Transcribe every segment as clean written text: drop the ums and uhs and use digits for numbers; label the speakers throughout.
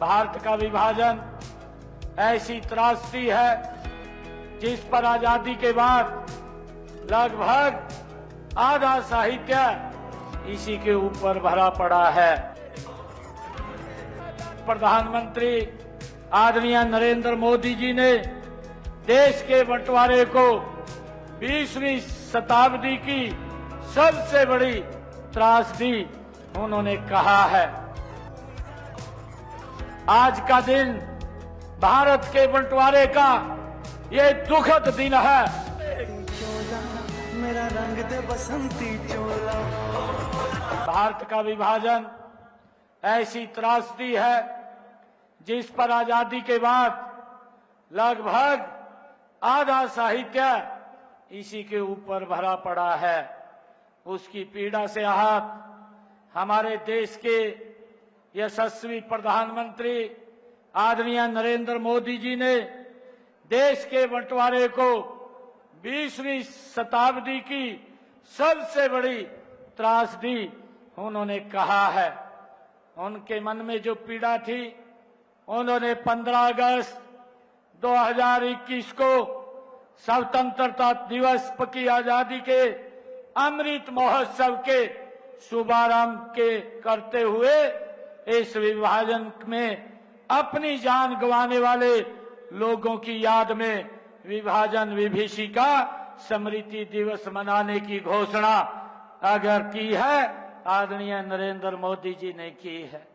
Speaker 1: भारत का विभाजन ऐसी त्रासदी है जिस पर आजादी के बाद लगभग आधा साहित्य इसी के ऊपर भरा पड़ा है। प्रधानमंत्री आदरणीय नरेंद्र मोदी जी ने देश के बंटवारे को 20वीं शताब्दी की सबसे बड़ी त्रासदी उन्होंने कहा है। आज का दिन भारत के बंटवारे का ये दुखद दिन है।
Speaker 2: मेरा रंग दे बसंती चोला।
Speaker 1: भारत का विभाजन ऐसी त्रासदी है जिस पर आजादी के बाद लगभग आधा साहित्य इसी के ऊपर भरा पड़ा है। उसकी पीड़ा से आहत हमारे देश के यशस्वी प्रधानमंत्री आदरणीय नरेंद्र मोदी जी ने देश के बंटवारे को 20वीं शताब्दी की सबसे बड़ी त्रासदी उन्होंने कहा है। उनके मन में जो पीड़ा थी, उन्होंने 15 अगस्त 2021 को स्वतंत्रता दिवस की आजादी के अमृत महोत्सव के शुभारंभ के करते हुए इस विभाजन में अपनी जान गंवाने वाले लोगों की याद में विभाजन विभीषिका स्मृति दिवस मनाने की घोषणा अगर की है आदरणीय नरेंद्र मोदी जी ने की है।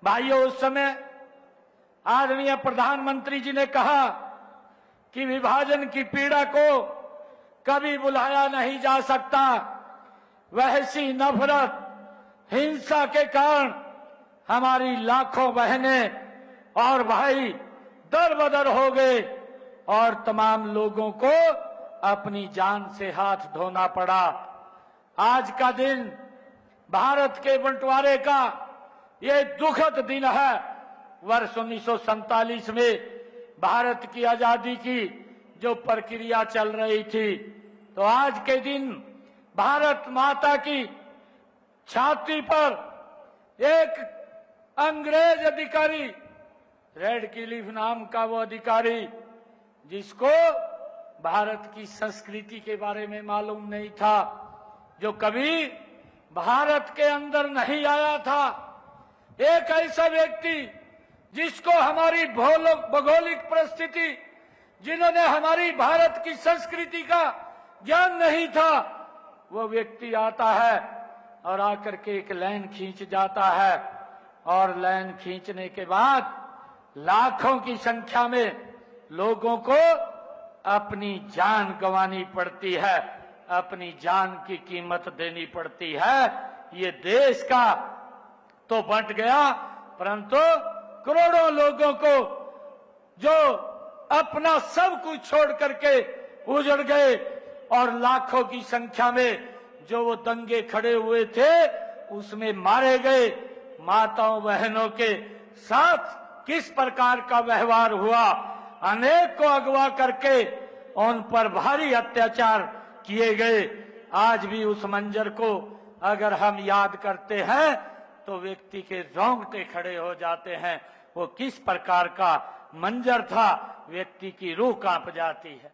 Speaker 1: भाइयों, उस समय आदरणीय प्रधानमंत्री जी ने कहा कि विभाजन की पीड़ा को कभी भुलाया नहीं जा सकता। वैसी नफरत, हिंसा के कारण हमारी लाखों बहनें और भाई दर बदर हो गए और तमाम लोगों को अपनी जान से हाथ धोना पड़ा। आज का दिन भारत के बंटवारे का ये दुखद दिन है। वर्ष 1947 में भारत की आजादी की जो प्रक्रिया चल रही थी, तो आज के दिन भारत माता की छाती पर एक अंग्रेज अधिकारी, रेडक्लिफ नाम का वो अधिकारी, जिसको भारत की संस्कृति के बारे में मालूम नहीं था, जो कभी भारत के अंदर नहीं आया था, एक ऐसा व्यक्ति जिसको हमारी भौगोलिक परिस्थिति, जिन्होंने हमारी भारत की संस्कृति का ज्ञान नहीं था, वो व्यक्ति आता है और आकर के एक लाइन खींच जाता है और लाइन खींचने के बाद लाखों की संख्या में लोगों को अपनी जान गंवानी पड़ती है, अपनी जान की कीमत देनी पड़ती है। ये देश का तो बंट गया, परंतु करोड़ों लोगों को जो अपना सब कुछ छोड़ करके उजड़ गए और लाखों की संख्या में जो वो दंगे खड़े हुए थे उसमें मारे गए। माताओं बहनों के साथ किस प्रकार का व्यवहार हुआ, अनेक को अगवा करके उन पर भारी अत्याचार किए गए। आज भी उस मंजर को अगर हम याद करते हैं तो व्यक्ति के रोंगटे खड़े हो जाते हैं। वो किस प्रकार का मंजर था, व्यक्ति की रूह कांप जाती है।